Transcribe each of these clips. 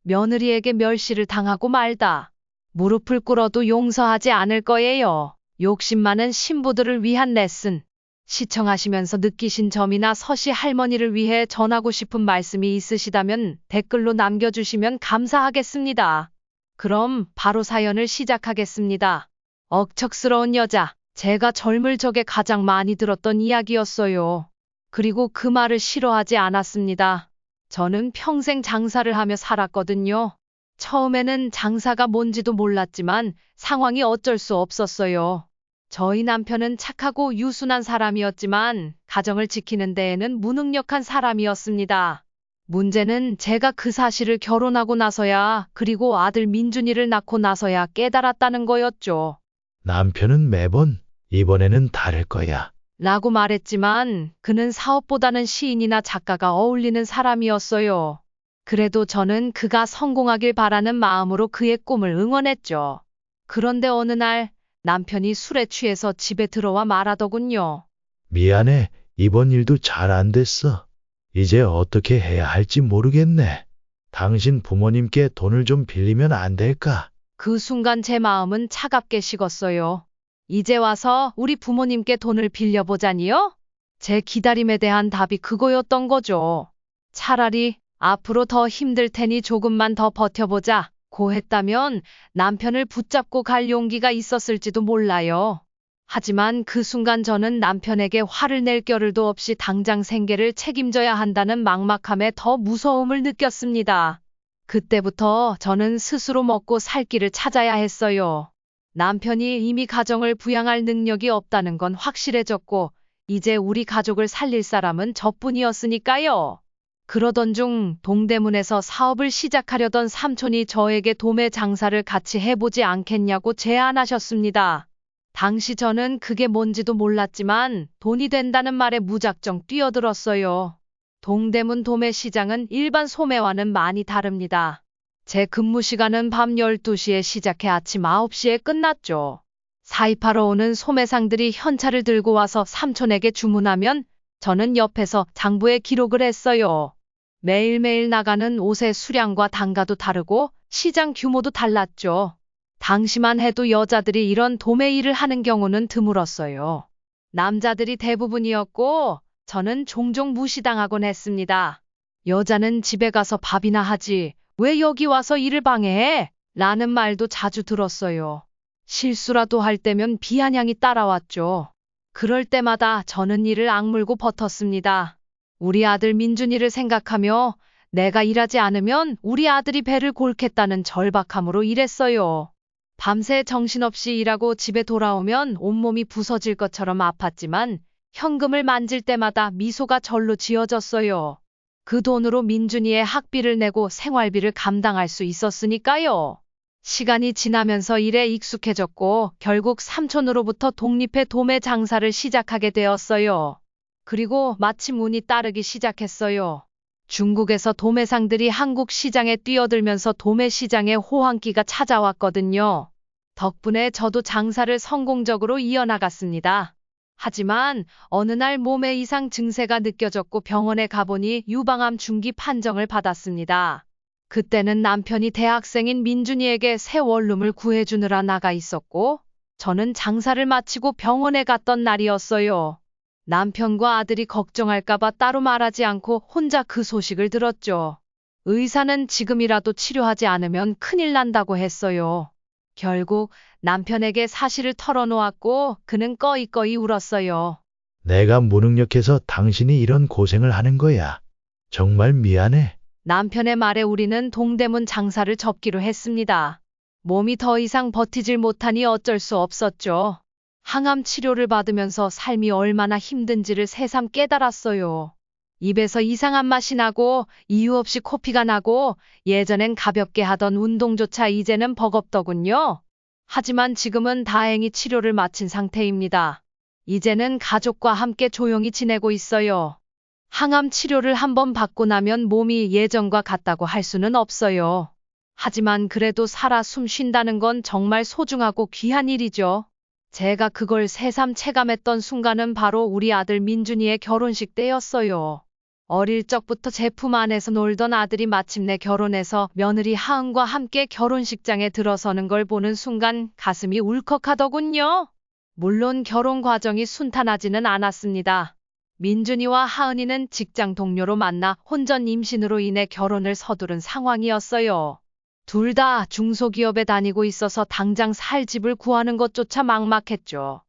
며느리에게 멸시를 당하고 말다. 무릎을 꿇어도 용서하지 않을 거예요. 욕심 많은 신부들을 위한 레슨. 시청하시면서 느끼신 점이나 서씨 할머니를 위해 전하고 싶은 말씀이 있으시다면 댓글로 남겨주시면 감사하겠습니다. 그럼 바로 사연을 시작하겠습니다. 억척스러운 여자. 제가 젊을 적에 가장 많이 들었던 이야기였어요. 그리고 그 말을 싫어하지 않았습니다. 저는 평생 장사를 하며 살았거든요. 처음에는 장사가 뭔지도 몰랐지만 상황이 어쩔 수 없었어요. 저희 남편은 착하고 유순한 사람이었지만 가정을 지키는 데에는 무능력한 사람이었습니다. 문제는 제가 그 사실을 결혼하고 나서야, 그리고 아들 민준이를 낳고 나서야 깨달았다는 거였죠. 남편은 매번 이번에는 다를 거야. 라고 말했지만 그는 사업보다는 시인이나 작가가 어울리는 사람이었어요. 그래도 저는 그가 성공하길 바라는 마음으로 그의 꿈을 응원했죠. 그런데 어느 날 남편이 술에 취해서 집에 들어와 말하더군요. 미안해. 이번 일도 잘 안 됐어. 이제 어떻게 해야 할지 모르겠네. 당신 부모님께 돈을 좀 빌리면 안 될까? 그 순간 제 마음은 차갑게 식었어요. 이제 와서 우리 부모님께 돈을 빌려보자니요? 제 기다림에 대한 답이 그거였던 거죠. 차라리 앞으로 더 힘들 테니 조금만 더 버텨보자 고 했다면 남편을 붙잡고 갈 용기가 있었을지도 몰라요. 하지만 그 순간 저는 남편에게 화를 낼 겨를도 없이 당장 생계를 책임져야 한다는 막막함에 더 무서움을 느꼈습니다. 그때부터 저는 스스로 먹고 살 길을 찾아야 했어요. 남편이 이미 가정을 부양할 능력이 없다는 건 확실해졌고, 이제 우리 가족을 살릴 사람은 저뿐이었으니까요. 그러던 중 동대문에서 사업을 시작하려던 삼촌이 저에게 도매 장사를 같이 해보지 않겠냐고 제안하셨습니다. 당시 저는 그게 뭔지도 몰랐지만 돈이 된다는 말에 무작정 뛰어들었어요. 동대문 도매 시장은 일반 소매와는 많이 다릅니다. 제 근무 시간은 밤 12시에 시작해 아침 9시에 끝났죠. 사입하러 오는 소매상들이 현찰을 들고 와서 삼촌에게 주문하면 저는 옆에서 장부에 기록을 했어요. 매일매일 나가는 옷의 수량과 단가도 다르고 시장 규모도 달랐죠. 당시만 해도 여자들이 이런 도매 일을 하는 경우는 드물었어요. 남자들이 대부분이었고 저는 종종 무시당하곤 했습니다. 여자는 집에 가서 밥이나 하지 왜 여기 와서 일을 방해해? 라는 말도 자주 들었어요. 실수라도 할 때면 비아냥이 따라왔죠. 그럴 때마다 저는 이를 악물고 버텼습니다. 우리 아들 민준이를 생각하며 내가 일하지 않으면 우리 아들이 배를 골겠다는 절박함으로 일했어요. 밤새 정신없이 일하고 집에 돌아오면 온몸이 부서질 것처럼 아팠지만 현금을 만질 때마다 미소가 절로 지어졌어요. 그 돈으로 민준이의 학비를 내고 생활비를 감당할 수 있었으니까요. 시간이 지나면서 일에 익숙해졌고 결국 삼촌으로부터 독립해 도매 장사를 시작하게 되었어요. 그리고 마침 운이 따르기 시작했어요. 중국에서 도매상들이 한국 시장에 뛰어들면서 도매 시장의 호황기가 찾아왔거든요. 덕분에 저도 장사를 성공적으로 이어나갔습니다. 하지만 어느 날 몸에 이상 증세가 느껴졌고 병원에 가보니 유방암 중기 판정을 받았습니다. 그때는 남편이 대학생인 민준이에게 새 원룸을 구해주느라 나가 있었고 저는 장사를 마치고 병원에 갔던 날이었어요. 남편과 아들이 걱정할까봐 따로 말하지 않고 혼자 그 소식을 들었죠. 의사는 지금이라도 치료하지 않으면 큰일 난다고 했어요. 결국 남편에게 사실을 털어놓았고 그는 꺼이꺼이 울었어요. 내가 무능력해서 당신이 이런 고생을 하는 거야. 정말 미안해. 남편의 말에 우리는 동대문 장사를 접기로 했습니다. 몸이 더 이상 버티질 못하니 어쩔 수 없었죠. 항암 치료를 받으면서 삶이 얼마나 힘든지를 새삼 깨달았어요. 입에서 이상한 맛이 나고 이유 없이 코피가 나고 예전엔 가볍게 하던 운동조차 이제는 버겁더군요. 하지만 지금은 다행히 치료를 마친 상태입니다. 이제는 가족과 함께 조용히 지내고 있어요. 항암 치료를 한번 받고 나면 몸이 예전과 같다고 할 수는 없어요. 하지만 그래도 살아 숨 쉰다는 건 정말 소중하고 귀한 일이죠. 제가 그걸 새삼 체감했던 순간은 바로 우리 아들 민준이의 결혼식 때였어요. 어릴 적부터 제 품 안에서 놀던 아들이 마침내 결혼해서 며느리 하은과 함께 결혼식장에 들어서는 걸 보는 순간 가슴이 울컥하더군요. 물론 결혼 과정이 순탄하지는 않았습니다. 민준이와 하은이는 직장 동료로 만나 혼전 임신으로 인해 결혼을 서두른 상황이었어요. 둘 다 중소기업에 다니고 있어서 당장 살 집을 구하는 것조차 막막했죠.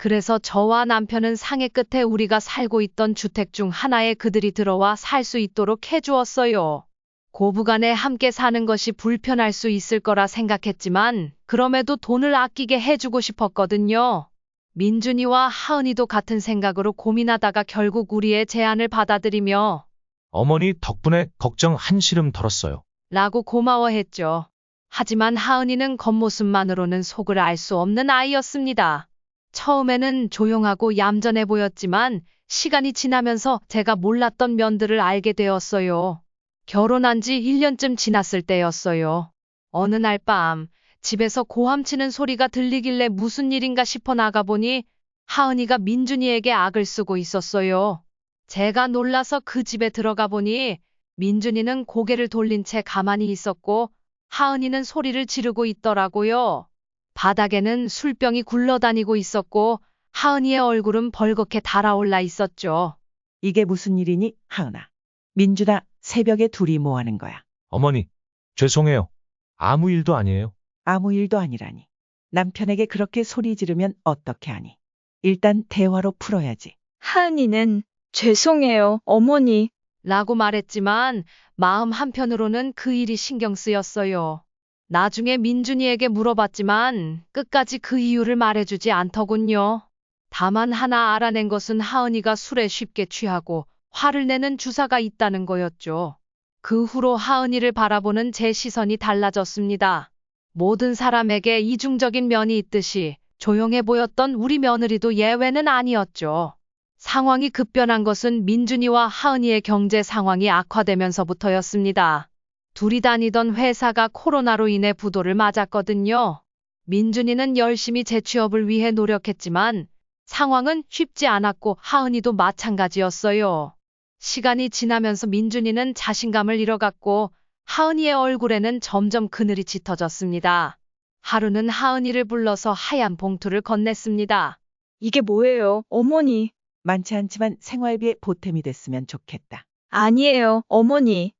그래서 저와 남편은 상해 끝에 우리가 살고 있던 주택 중 하나에 그들이 들어와 살 수 있도록 해주었어요. 고부간에 함께 사는 것이 불편할 수 있을 거라 생각했지만 그럼에도 돈을 아끼게 해주고 싶었거든요. 민준이와 하은이도 같은 생각으로 고민하다가 결국 우리의 제안을 받아들이며 어머니 덕분에 걱정 한시름 덜었어요. 라고 고마워했죠. 하지만 하은이는 겉모습만으로는 속을 알 수 없는 아이였습니다. 처음에는 조용하고 얌전해 보였지만 시간이 지나면서 제가 몰랐던 면들을 알게 되었어요. 결혼한 지 1년쯤 지났을 때였어요. 어느 날 밤 집에서 고함치는 소리가 들리길래 무슨 일인가 싶어 나가보니 하은이가 민준이에게 악을 쓰고 있었어요. 제가 놀라서 그 집에 들어가 보니 민준이는 고개를 돌린 채 가만히 있었고 하은이는 소리를 지르고 있더라고요. 바닥에는 술병이 굴러다니고 있었고 하은이의 얼굴은 벌겋게 달아올라 있었죠. 이게 무슨 일이니, 하은아? 민준아, 새벽에 둘이 뭐 하는 거야? 어머니, 죄송해요. 아무 일도 아니에요. 아무 일도 아니라니. 남편에게 그렇게 소리 지르면 어떻게 하니? 일단 대화로 풀어야지. 하은이는 죄송해요, 어머니. 라고 말했지만 마음 한편으로는 그 일이 신경 쓰였어요. 나중에 민준이에게 물어봤지만 끝까지 그 이유를 말해주지 않더군요. 다만 하나 알아낸 것은 하은이가 술에 쉽게 취하고 화를 내는 주사가 있다는 거였죠. 그 후로 하은이를 바라보는 제 시선이 달라졌습니다. 모든 사람에게 이중적인 면이 있듯이 조용해 보였던 우리 며느리도 예외는 아니었죠. 상황이 급변한 것은 민준이와 하은이의 경제 상황이 악화되면서부터였습니다. 둘이 다니던 회사가 코로나로 인해 부도를 맞았거든요. 민준이는 열심히 재취업을 위해 노력했지만 상황은 쉽지 않았고 하은이도 마찬가지였어요. 시간이 지나면서 민준이는 자신감을 잃어갔고 하은이의 얼굴에는 점점 그늘이 짙어졌습니다. 하루는 하은이를 불러서 하얀 봉투를 건넸습니다. 이게 뭐예요, 어머니? 많지 않지만 생활비에 보탬이 됐으면 좋겠다. 아니에요, 어머니.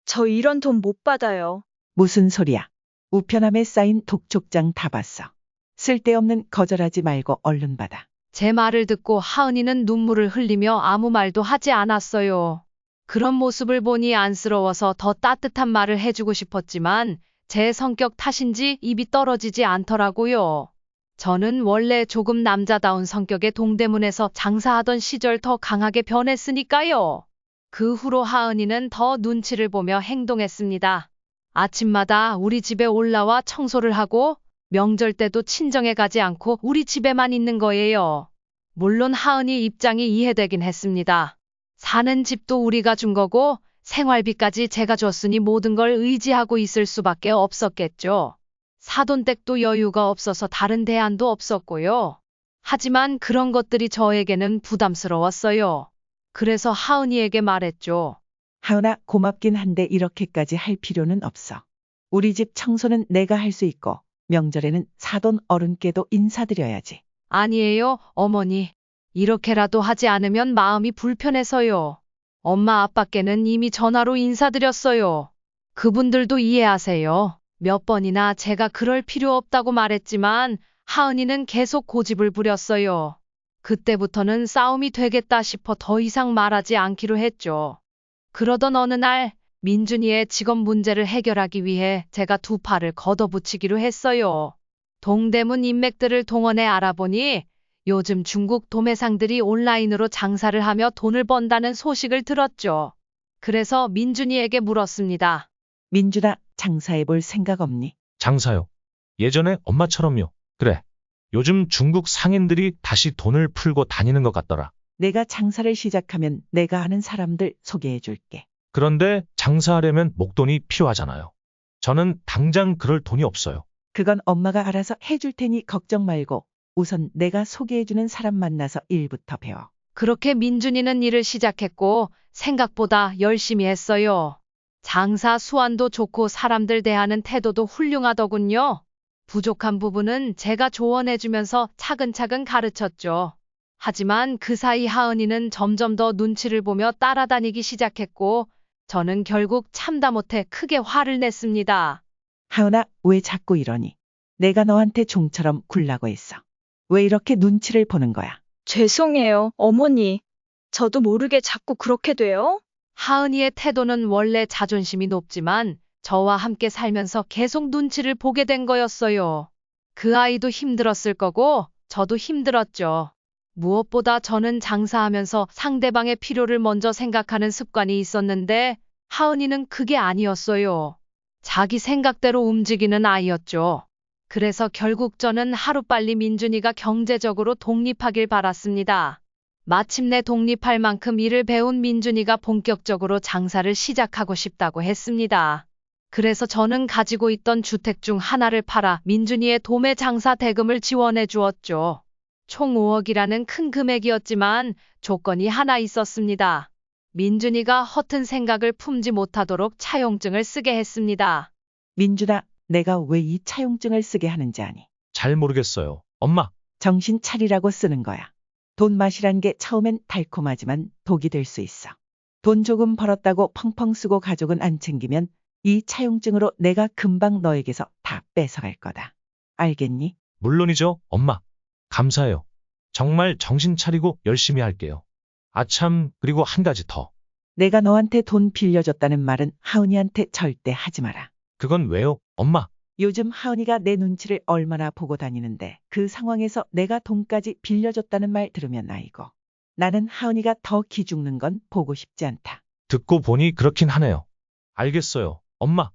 저 이런 돈 못 받아요. 무슨 소리야? 우편함에 쌓인 독촉장 다 봤어. 쓸데없는 거절하지 말고 얼른 받아. 제 말을 듣고 하은이는 눈물을 흘리며 아무 말도 하지 않았어요. 그런 모습을 보니 안쓰러워서 더 따뜻한 말을 해주고 싶었지만 제 성격 탓인지 입이 떨어지지 않더라고요. 저는 원래 조금 남자다운 성격의 동대문에서 장사하던 시절 더 강하게 변했으니까요. 그 후로 하은이는 더 눈치를 보며 행동했습니다. 아침마다 우리 집에 올라와 청소를 하고 명절 때도 친정에 가지 않고 우리 집에만 있는 거예요. 물론 하은이 입장이 이해되긴 했습니다. 사는 집도 우리가 준 거고 생활비까지 제가 줬으니 모든 걸 의지하고 있을 수밖에 없었겠죠. 사돈댁도 여유가 없어서 다른 대안도 없었고요. 하지만 그런 것들이 저에게는 부담스러웠어요. 그래서 하은이에게 말했죠. 하은아, 고맙긴 한데 이렇게까지 할 필요는 없어. 우리 집 청소는 내가 할 수 있고 명절에는 사돈 어른께도 인사드려야지. 아니에요, 어머니. 이렇게라도 하지 않으면 마음이 불편해서요. 엄마 아빠께는 이미 전화로 인사드렸어요. 그분들도 이해하세요. 몇 번이나 제가 그럴 필요 없다고 말했지만 하은이는 계속 고집을 부렸어요. 그때부터는 싸움이 되겠다 싶어 더 이상 말하지 않기로 했죠. 그러던 어느 날 민준이의 직업 문제를 해결하기 위해 제가 두 팔을 걷어붙이기로 했어요. 동대문 인맥들을 동원해 알아보니 요즘 중국 도매상들이 온라인으로 장사를 하며 돈을 번다는 소식을 들었죠. 그래서 민준이에게 물었습니다. 민준아, 장사해 볼 생각 없니? 장사요. 예전에 엄마처럼요. 그래. 요즘 중국 상인들이 다시 돈을 풀고 다니는 것 같더라. 내가 장사를 시작하면 내가 아는 사람들 소개해 줄게. 그런데 장사하려면 목돈이 필요하잖아요. 저는 당장 그럴 돈이 없어요. 그건 엄마가 알아서 해줄 테니 걱정 말고 우선 내가 소개해주는 사람 만나서 일부터 배워. 그렇게 민준이는 일을 시작했고 생각보다 열심히 했어요. 장사 수완도 좋고 사람들 대하는 태도도 훌륭하더군요. 부족한 부분은 제가 조언해주면서 차근차근 가르쳤죠. 하지만 그 사이 하은이는 점점 더 눈치를 보며 따라다니기 시작했고 저는 결국 참다 못해 크게 화를 냈습니다. 하은아, 왜 자꾸 이러니? 내가 너한테 종처럼 굴라고 했어. 왜 이렇게 눈치를 보는 거야? 죄송해요, 어머니. 저도 모르게 자꾸 그렇게 돼요? 하은이의 태도는 원래 자존심이 높지만 저와 함께 살면서 계속 눈치를 보게 된 거였어요. 그 아이도 힘들었을 거고 저도 힘들었죠. 무엇보다 저는 장사하면서 상대방의 필요를 먼저 생각하는 습관이 있었는데 하은이는 그게 아니었어요. 자기 생각대로 움직이는 아이였죠. 그래서 결국 저는 하루빨리 민준이가 경제적으로 독립하길 바랐습니다. 마침내 독립할 만큼 일을 배운 민준이가 본격적으로 장사를 시작하고 싶다고 했습니다. 그래서 저는 가지고 있던 주택 중 하나를 팔아 민준이의 도매 장사 대금을 지원해 주었죠. 총 5억이라는 큰 금액이었지만 조건이 하나 있었습니다. 민준이가 허튼 생각을 품지 못하도록 차용증을 쓰게 했습니다. 민준아, 내가 왜 이 차용증을 쓰게 하는지 아니? 잘 모르겠어요. 엄마, 정신 차리라고 쓰는 거야. 돈 맛이란 게 처음엔 달콤하지만 독이 될 수 있어. 돈 조금 벌었다고 펑펑 쓰고 가족은 안 챙기면 이 차용증으로 내가 금방 너에게서 다 뺏어갈 거다. 알겠니? 물론이죠, 엄마. 감사해요. 정말 정신 차리고 열심히 할게요. 아참, 그리고 한 가지 더. 내가 너한테 돈 빌려줬다는 말은 하은이한테 절대 하지 마라. 그건 왜요, 엄마? 요즘 하은이가 내 눈치를 얼마나 보고 다니는데 그 상황에서 내가 돈까지 빌려줬다는 말 들으면 아이고. 나는 하은이가 더 기죽는 건 보고 싶지 않다. 듣고 보니 그렇긴 하네요. 알겠어요, 엄마.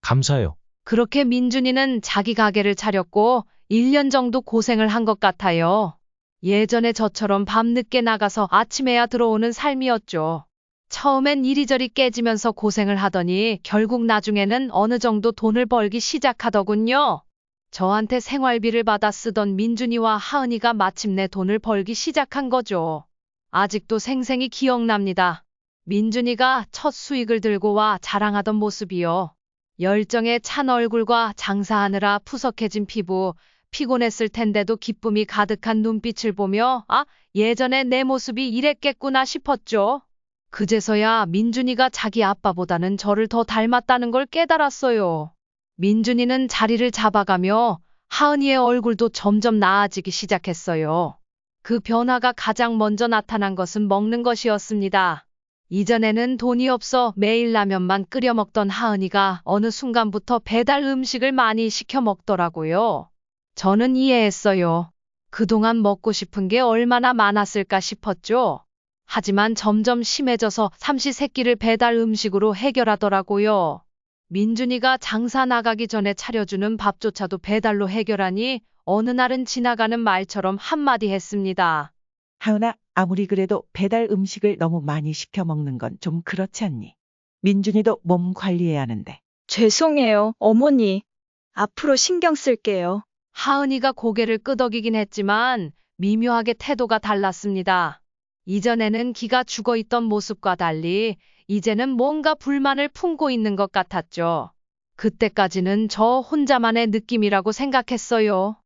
감사해요. 그렇게 민준이는 자기 가게를 차렸고 1년 정도 고생을 한 것 같아요. 예전에 저처럼 밤늦게 나가서 아침에야 들어오는 삶이었죠. 처음엔 이리저리 깨지면서 고생을 하더니 결국 나중에는 어느 정도 돈을 벌기 시작하더군요. 저한테 생활비를 받아 쓰던 민준이와 하은이가 마침내 돈을 벌기 시작한 거죠. 아직도 생생히 기억납니다. 민준이가 첫 수익을 들고 와 자랑하던 모습이요. 열정에 찬 얼굴과 장사하느라 푸석해진 피부, 피곤했을 텐데도 기쁨이 가득한 눈빛을 보며 예전에 내 모습이 이랬겠구나 싶었죠. 그제서야 민준이가 자기 아빠보다는 저를 더 닮았다는 걸 깨달았어요. 민준이는 자리를 잡아가며 하은이의 얼굴도 점점 나아지기 시작했어요. 그 변화가 가장 먼저 나타난 것은 먹는 것이었습니다. 이전에는 돈이 없어 매일 라면만 끓여 먹던 하은이가 어느 순간부터 배달 음식을 많이 시켜 먹더라고요. 저는 이해했어요. 그동안 먹고 싶은 게 얼마나 많았을까 싶었죠. 하지만 점점 심해져서 삼시세끼를 배달 음식으로 해결하더라고요. 민준이가 장사 나가기 전에 차려주는 밥조차도 배달로 해결하니 어느 날은 지나가는 말처럼 한마디 했습니다. 하은아, 아무리 그래도 배달 음식을 너무 많이 시켜 먹는 건 좀 그렇지 않니? 민준이도 몸 관리해야 하는데. 죄송해요, 어머니. 앞으로 신경 쓸게요. 하은이가 고개를 끄덕이긴 했지만 미묘하게 태도가 달랐습니다. 이전에는 기가 죽어있던 모습과 달리 이제는 뭔가 불만을 품고 있는 것 같았죠. 그때까지는 저 혼자만의 느낌이라고 생각했어요.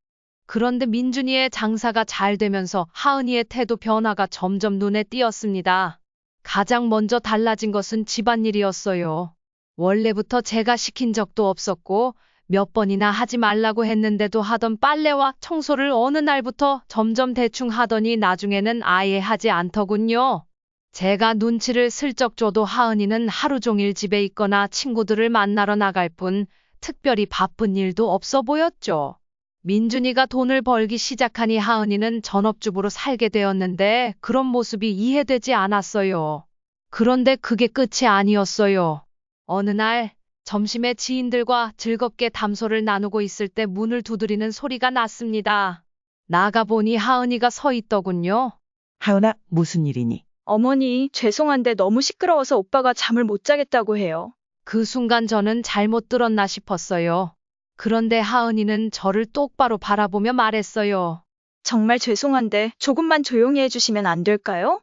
그런데 민준이의 장사가 잘 되면서 하은이의 태도 변화가 점점 눈에 띄었습니다. 가장 먼저 달라진 것은 집안일이었어요. 원래부터 제가 시킨 적도 없었고 몇 번이나 하지 말라고 했는데도 하던 빨래와 청소를 어느 날부터 점점 대충 하더니 나중에는 아예 하지 않더군요. 제가 눈치를 슬쩍 줘도 하은이는 하루 종일 집에 있거나 친구들을 만나러 나갈 뿐 특별히 바쁜 일도 없어 보였죠. 민준이가 돈을 벌기 시작하니 하은이는 전업주부로 살게 되었는데 그런 모습이 이해되지 않았어요. 그런데 그게 끝이 아니었어요. 어느 날 점심에 지인들과 즐겁게 담소를 나누고 있을 때 문을 두드리는 소리가 났습니다. 나가보니 하은이가 서 있더군요. 하은아, 무슨 일이니? 어머니, 죄송한데 너무 시끄러워서 오빠가 잠을 못 자겠다고 해요. 그 순간 저는 잘못 들었나 싶었어요. 그런데 하은이는 저를 똑바로 바라보며 말했어요. 정말 죄송한데 조금만 조용히 해주시면 안 될까요?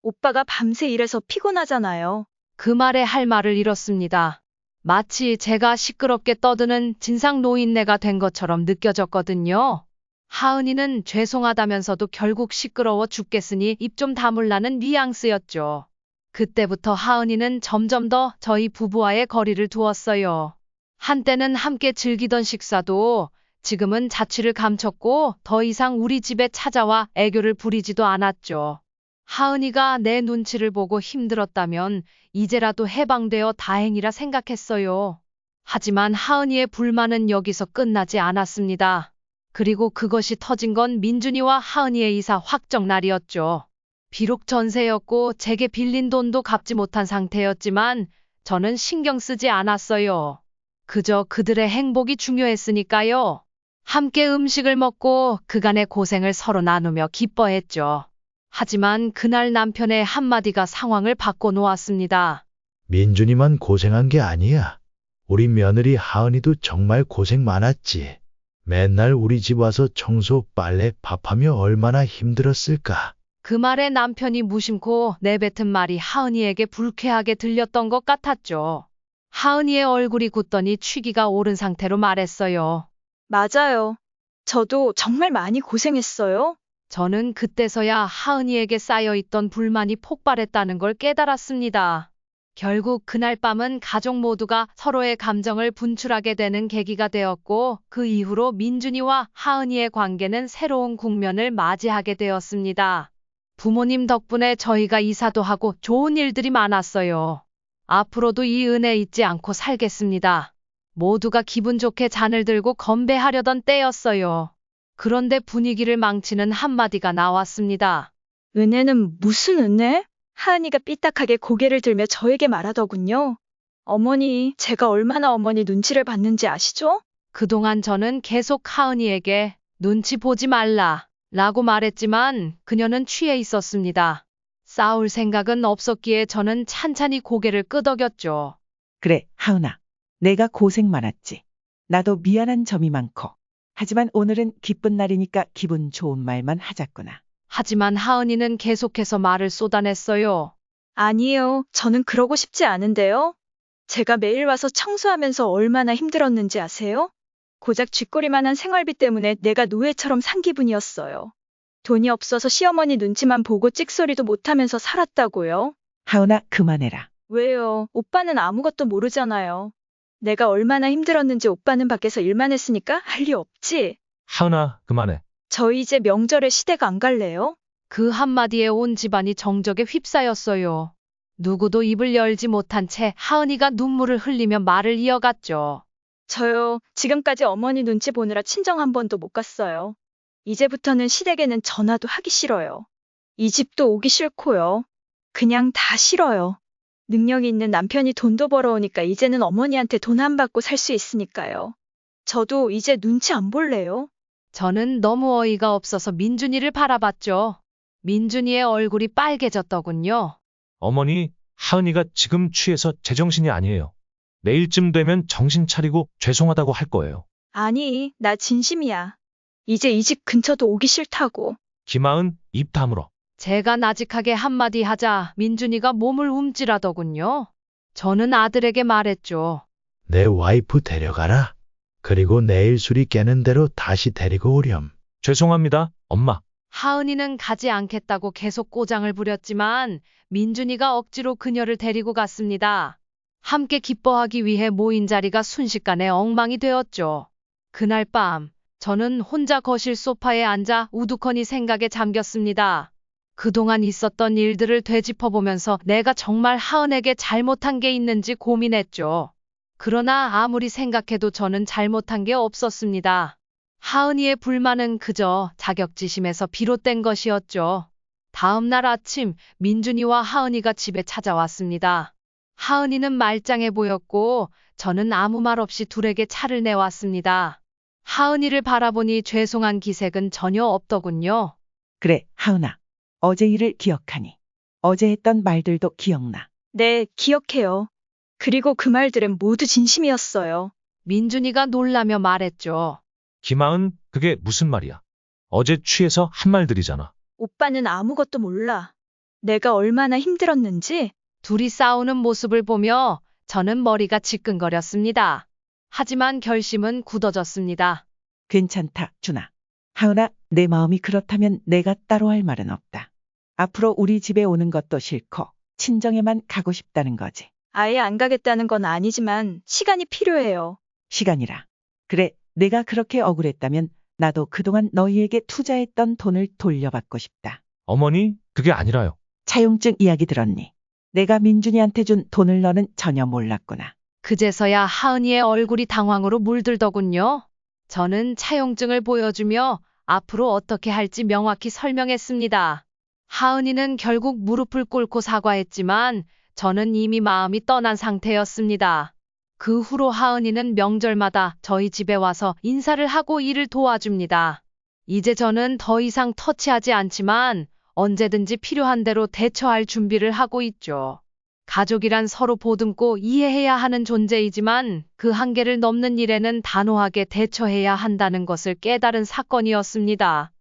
오빠가 밤새 일해서 피곤하잖아요. 그 말에 할 말을 잃었습니다. 마치 제가 시끄럽게 떠드는 진상 노인네가 된 것처럼 느껴졌거든요. 하은이는 죄송하다면서도 결국 시끄러워 죽겠으니 입 좀 다물라는 뉘앙스였죠. 그때부터 하은이는 점점 더 저희 부부와의 거리를 두었어요. 한때는 함께 즐기던 식사도 지금은 자취를 감췄고 더 이상 우리 집에 찾아와 애교를 부리지도 않았죠. 하은이가 내 눈치를 보고 힘들었다면 이제라도 해방되어 다행이라 생각했어요. 하지만 하은이의 불만은 여기서 끝나지 않았습니다. 그리고 그것이 터진 건 민준이와 하은이의 이사 확정 날이었죠. 비록 전세였고 제게 빌린 돈도 갚지 못한 상태였지만 저는 신경 쓰지 않았어요. 그저 그들의 행복이 중요했으니까요. 함께 음식을 먹고 그간의 고생을 서로 나누며 기뻐했죠. 하지만 그날 남편의 한마디가 상황을 바꿔놓았습니다. 민준이만 고생한 게 아니야. 우리 며느리 하은이도 정말 고생 많았지. 맨날 우리 집 와서 청소, 빨래, 밥하며 얼마나 힘들었을까. 그 말에 남편이 무심코 내뱉은 말이 하은이에게 불쾌하게 들렸던 것 같았죠. 하은이의 얼굴이 굳더니 취기가 오른 상태로 말했어요. 맞아요. 저도 정말 많이 고생했어요. 저는 그때서야 하은이에게 쌓여있던 불만이 폭발했다는 걸 깨달았습니다. 결국 그날 밤은 가족 모두가 서로의 감정을 분출하게 되는 계기가 되었고 그 이후로 민준이와 하은이의 관계는 새로운 국면을 맞이하게 되었습니다. 부모님 덕분에 저희가 이사도 하고 좋은 일들이 많았어요. 앞으로도 이 은혜 잊지 않고 살겠습니다. 모두가 기분 좋게 잔을 들고 건배하려던 때였어요. 그런데 분위기를 망치는 한마디가 나왔습니다. 은혜는 무슨 은혜? 하은이가 삐딱하게 고개를 들며 저에게 말하더군요. 어머니, 제가 얼마나 어머니 눈치를 봤는지 아시죠? 그동안 저는 계속 하은이에게 눈치 보지 말라 라고 말했지만 그녀는 취해 있었습니다. 싸울 생각은 없었기에 저는 찬찬히 고개를 끄덕였죠. 그래, 하은아. 내가 고생 많았지. 나도 미안한 점이 많고. 하지만 오늘은 기쁜 날이니까 기분 좋은 말만 하자꾸나. 하지만 하은이는 계속해서 말을 쏟아냈어요. 아니에요. 저는 그러고 싶지 않은데요. 제가 매일 와서 청소하면서 얼마나 힘들었는지 아세요? 고작 쥐꼬리만한 생활비 때문에 내가 노예처럼 산 기분이었어요. 돈이 없어서 시어머니 눈치만 보고 찍소리도 못하면서 살았다고요. 하은아, 그만해라. 왜요? 오빠는 아무것도 모르잖아요. 내가 얼마나 힘들었는지 오빠는 밖에서 일만 했으니까 할 리 없지. 하은아, 그만해. 저 이제 명절에 시댁 안 갈래요? 그 한마디에 온 집안이 정적에 휩싸였어요. 누구도 입을 열지 못한 채 하은이가 눈물을 흘리며 말을 이어갔죠. 저요, 지금까지 어머니 눈치 보느라 친정 한 번도 못 갔어요. 이제부터는 시댁에는 전화도 하기 싫어요. 이 집도 오기 싫고요. 그냥 다 싫어요. 능력이 있는 남편이 돈도 벌어오니까 이제는 어머니한테 돈 안 받고 살 수 있으니까요. 저도 이제 눈치 안 볼래요. 저는 너무 어이가 없어서 민준이를 바라봤죠. 민준이의 얼굴이 빨개졌더군요. 어머니, 하은이가 지금 취해서 제정신이 아니에요. 내일쯤 되면 정신 차리고 죄송하다고 할 거예요. 아니, 나 진심이야. 이제 이 집 근처도 오기 싫다고. 김하은, 입 다물어. 제가 나직하게 한마디 하자 민준이가 몸을 움찔하더군요. 저는 아들에게 말했죠. 내 와이프 데려가라. 그리고 내일 술이 깨는 대로 다시 데리고 오렴. 죄송합니다, 엄마. 하은이는 가지 않겠다고 계속 꼬장을 부렸지만 민준이가 억지로 그녀를 데리고 갔습니다. 함께 기뻐하기 위해 모인 자리가 순식간에 엉망이 되었죠. 그날 밤 저는 혼자 거실 소파에 앉아 우두커니 생각에 잠겼습니다. 그동안 있었던 일들을 되짚어보면서 내가 정말 하은에게 잘못한 게 있는지 고민했죠. 그러나 아무리 생각해도 저는 잘못한 게 없었습니다. 하은이의 불만은 그저 자격지심에서 비롯된 것이었죠. 다음 날 아침 민준이와 하은이가 집에 찾아왔습니다. 하은이는 말짱해 보였고 저는 아무 말 없이 둘에게 차를 내왔습니다. 하은이를 바라보니 죄송한 기색은 전혀 없더군요. 그래, 하은아. 어제 일을 기억하니. 어제 했던 말들도 기억나. 네, 기억해요. 그리고 그 말들은 모두 진심이었어요. 민준이가 놀라며 말했죠. 김하은, 그게 무슨 말이야? 어제 취해서 한 말들이잖아. 오빠는 아무것도 몰라. 내가 얼마나 힘들었는지. 둘이 싸우는 모습을 보며 저는 머리가 지끈거렸습니다. 하지만 결심은 굳어졌습니다. 괜찮다, 준아. 하은아, 내 마음이 그렇다면 내가 따로 할 말은 없다. 앞으로 우리 집에 오는 것도 싫고 친정에만 가고 싶다는 거지. 아예 안 가겠다는 건 아니지만 시간이 필요해요. 시간이라. 그래, 내가 그렇게 억울했다면 나도 그동안 너희에게 투자했던 돈을 돌려받고 싶다. 어머니, 그게 아니라요. 차용증 이야기 들었니? 내가 민준이한테 준 돈을 너는 전혀 몰랐구나. 그제서야 하은이의 얼굴이 당황으로 물들더군요. 저는 차용증을 보여주며 앞으로 어떻게 할지 명확히 설명했습니다. 하은이는 결국 무릎을 꿇고 사과했지만 저는 이미 마음이 떠난 상태였습니다. 그 후로 하은이는 명절마다 저희 집에 와서 인사를 하고 일을 도와줍니다. 이제 저는 더 이상 터치하지 않지만 언제든지 필요한 대로 대처할 준비를 하고 있죠. 가족이란 서로 보듬고 이해해야 하는 존재이지만 그 한계를 넘는 일에는 단호하게 대처해야 한다는 것을 깨달은 사건이었습니다.